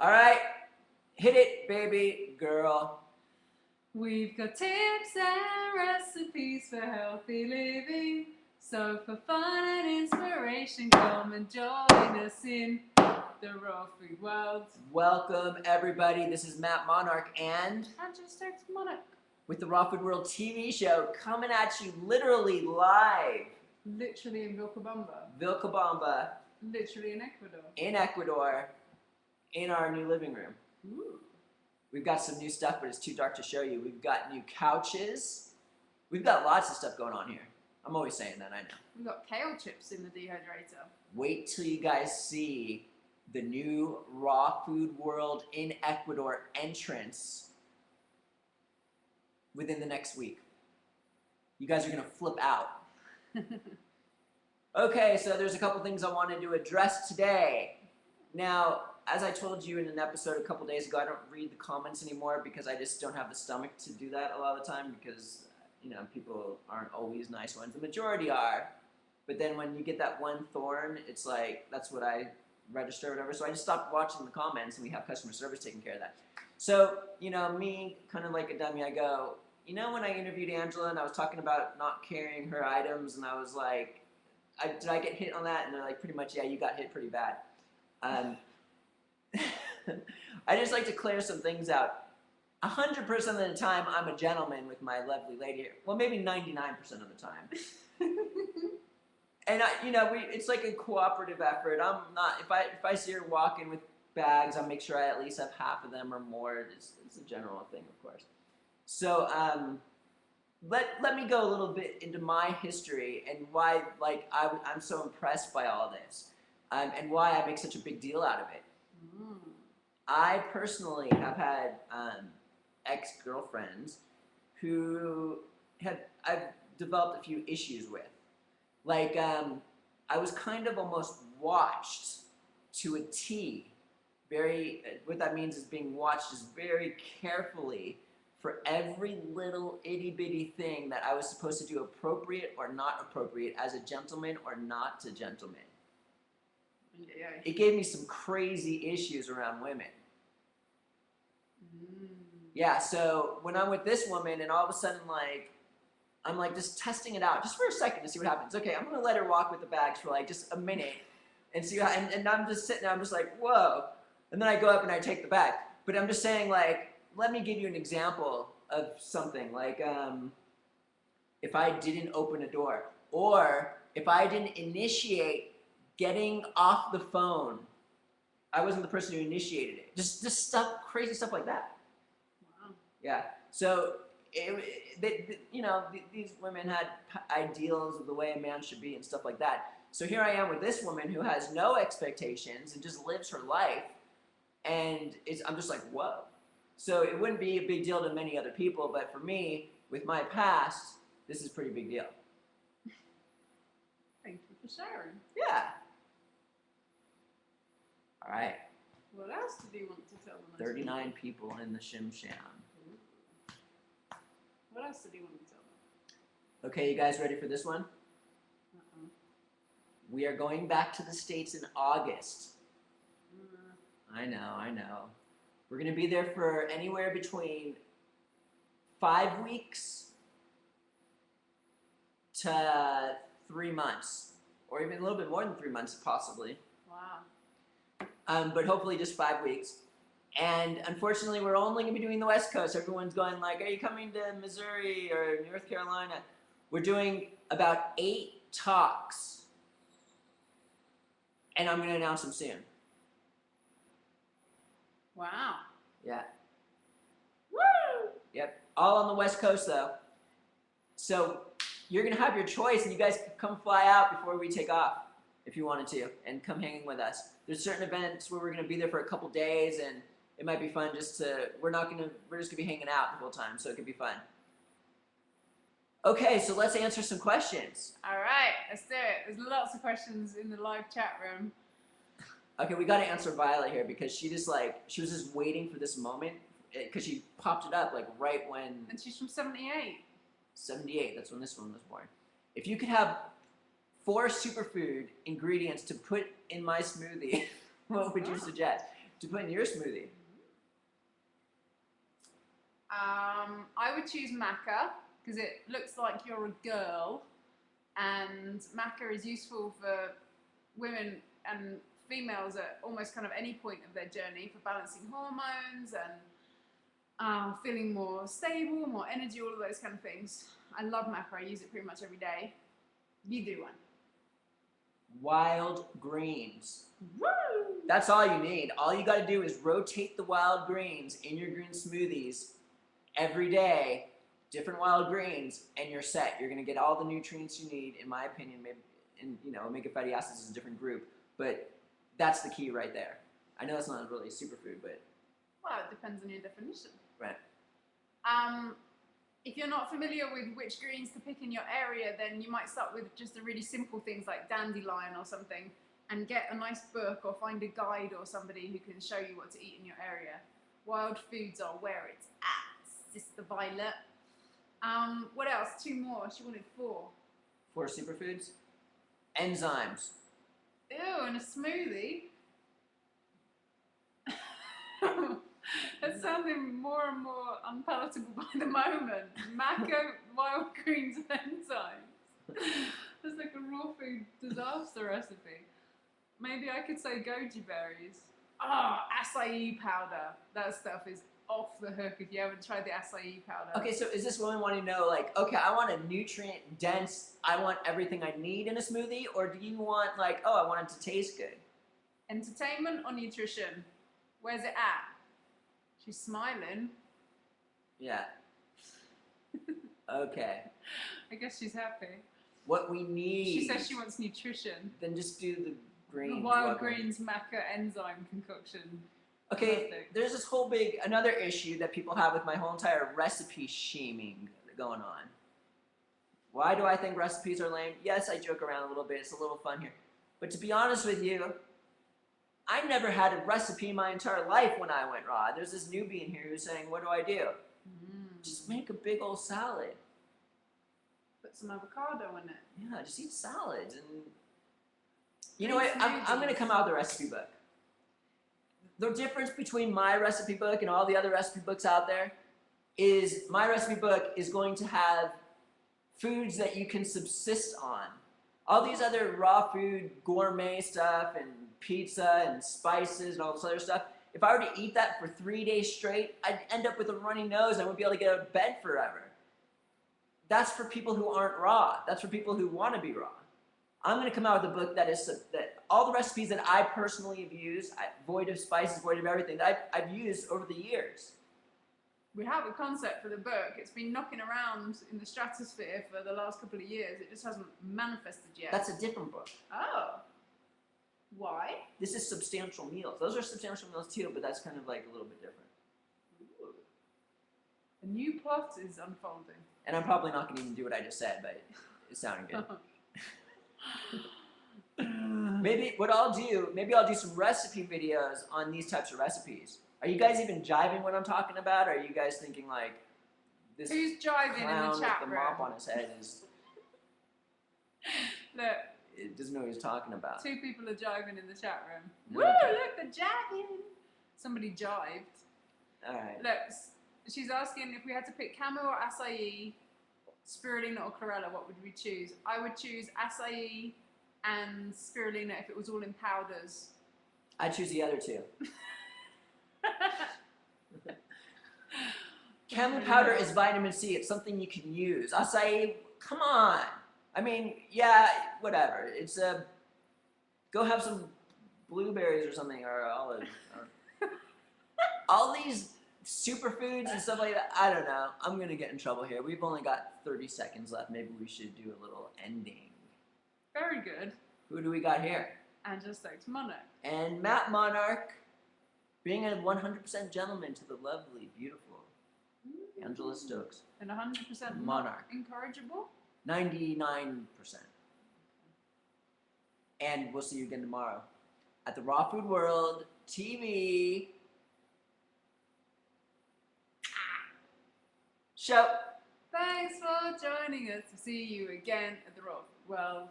All right, hit it, baby girl. We've got tips and recipes for healthy living. So for fun and inspiration, come and join us in the raw food world. Welcome, everybody. This is Matt Monarch and Just Text Monarch. with the Raw Food World TV show coming at you literally live. Literally in Vilcabamba. Vilcabamba. Literally in Ecuador. In Ecuador. In our new living room. Ooh. We've got some new stuff, but it's too dark to show you. We've got new couches. We've got lots of stuff going on here. I'm always saying that, I know. We've got kale chips in the dehydrator. Wait till you guys see the new Raw Food World in Ecuador entrance within the next week. You guys are going to flip out. Okay, so there's a couple things I wanted to address today. Now, as I told you in an episode a couple days ago, I don't read the comments anymore because I just don't have the stomach to do that a lot of the time because, you know, people aren't always nice ones. The majority are. But then when you get that one thorn, it's like, that's what I register or whatever. So I just stopped watching the comments and we have customer service taking care of that. So, you know, me, kind of like a dummy, I go, you know, when I interviewed Angela and I was talking about not carrying her items and I was like, did I get hit on that? And they're like, pretty much, yeah, you got hit pretty bad. I just like to clear some things out. 100% of the time, I'm a gentleman with my lovely lady here. Well, maybe 99% of the time. And you know, it's like a cooperative effort. I'm not if I see her walking with bags, I'll make sure I at least have half of them or more. It's a general thing, of course. So let me go a little bit into my history and why I'm so impressed by all this, and why I make such a big deal out of it. I personally have had ex-girlfriends who I've developed a few issues with. Like, I was kind of almost watched to a T. What that means is being watched is very carefully for every little itty-bitty thing that I was supposed to do appropriate or not appropriate as a gentleman or not a gentleman. Yeah. It gave me some crazy issues around women. Yeah, so when I'm with this woman and all of a sudden, like, I'm like just testing it out just for a second to see what happens. Okay, I'm gonna let her walk with the bags for like just a minute and see how, and I'm just sitting there, I'm just like, whoa. And then I go up and I take the bag. But I'm just saying, like, let me give you an example of something. Like, if I didn't open a door, or if I didn't initiate getting off the phone, I wasn't the person who initiated it. Just stuff, crazy stuff like that. Wow. Yeah. So, you know, these women had ideals of the way a man should be and stuff like that. So here I am with this woman who has no expectations and just lives her life, and I'm just like, whoa. So it wouldn't be a big deal to many other people, but for me, with my past, this is a pretty big deal. Thank you for sharing. Yeah. All right. What else did you want to tell them? 39 people in the Shim Sham. What else did you want to tell them? Okay, you guys ready for this one? We are going back to the States in August. I know. We're going to be there for anywhere between 5 weeks to 3 months, or even a little bit more than 3 months, possibly. Wow. But hopefully just 5 weeks. And unfortunately, we're only going to be doing the West Coast. Everyone's going like, are you coming to Missouri or North Carolina? We're doing about 8 talks. And I'm going to announce them soon. Wow. Yeah. Woo! Yep. All on the West Coast, though. So you're going to have your choice, and you guys can come fly out before we take off if you wanted to, and come hanging with us. There's certain events where we're going to be there for a couple days, and it might be fun just to, we're just going to be hanging out the whole time, so it could be fun. Okay, so let's answer some questions. All right, let's do it. There's lots of questions in the live chat room. Okay, we got to answer Violet here because she was just waiting for this moment because she popped it up like right when. And she's from 78. 78, that's when this one was born. If you could have 4 superfood ingredients to put in my smoothie, what would you suggest? to put in your smoothie? I would choose maca because it looks like you're a girl, and maca is useful for women and females at almost kind of any point of their journey for balancing hormones and feeling more stable, more energy, all of those kind of things. I love maca. I use it pretty much every day. You do one. Wild greens. Woo! That's all you need. All you got to do is rotate the wild greens in your green smoothies every day, different wild greens, and you're set. You're going to get all the nutrients you need, in my opinion. Maybe, and omega fatty acids is a different group, but that's the key right there. I know that's not really a superfood, but Well, it depends on your definition. right. If you're not familiar with which greens to pick in your area, then you might start with just the really simple things like dandelion or something, and get a nice book or find a guide or somebody who can show you what to eat in your area. Wild foods are where it's at, Sister Violet. What else? 2 more. She wanted 4. 4 superfoods. Enzymes. Ew, in a smoothie? That's sounding more and more unpalatable by the moment. Maca, wild greens, and enzymes. That's like a raw food disaster recipe. Maybe I could say goji berries. Acai powder. That stuff is off the hook if you haven't tried the acai powder. Okay, so is this woman wanting to know, like, okay, I want a nutrient dense, I want everything I need in a smoothie, or do you want, like, oh, I want it to taste good? Entertainment or nutrition? Where's it at? She's smiling. Yeah. Okay. I guess she's happy. What we need. She says she wants nutrition. Then just do the greens. The wild greens maca enzyme concoction. Okay, Perfect. there's this whole another issue that people have with my whole entire recipe shaming going on. Why do I think recipes are lame? Yes, I joke around a little bit. It's a little fun here. But to be honest with you, I never had a recipe in my entire life when I went raw. There's this newbie in here who's saying, what do I do? Just make a big old salad. Put some avocado in it. Yeah, just eat salads. And you know what? I'm going to come out with a recipe book. The difference between my recipe book and all the other recipe books out there is my recipe book is going to have foods that you can subsist on. All these other raw food, gourmet stuff, and pizza, and spices, and all this other stuff, if I were to eat that for 3 days straight, I'd end up with a runny nose and I wouldn't be able to get out of bed forever. That's for people who aren't raw. That's for people who want to be raw. I'm going to come out with a book that all the recipes that I personally have used, void of spices, void of everything, that I've used over the years. We have a concept for the book. It's been knocking around in the stratosphere for the last couple of years. It just hasn't manifested yet. That's a different book. Oh. Why? This is Substantial Meals. Those are Substantial Meals too, but that's kind of like a little bit different. Ooh. A new plot is unfolding. And I'm probably not going to even do what I just said, but it sounded good. Maybe I'll do some recipe videos on these types of recipes. Are you guys even jiving what I'm talking about? Or are you guys thinking like this Who's jiving in clown the chat with the room? mop on his head Look, it doesn't know what he's talking about? 2 people are jiving in the chat room. No, Woo! okay. Look, they're jiving. Somebody jived. All right. Look, she's asking if we had to pick Camu or acai, spirulina or chlorella, what would we choose? I would choose acai and spirulina if it was all in powders. I choose the other two. Camu powder is vitamin C. It's something you can use. Acai, come on. I mean, yeah, whatever. It's go have some blueberries or something, or olives. All these superfoods and stuff like that. I don't know. I'm gonna get in trouble here. We've only got 30 seconds left. Maybe we should do a little ending. Very good. Who do we got here? Angela Stokes Monarch. And Matt Monarch, being a 100% gentleman to the lovely, beautiful Angela Stokes. And 100% Monarch. incorrigible? 99%. And we'll see you again tomorrow at the Raw Food World TV show. Thanks for joining us. See you again at the Raw World.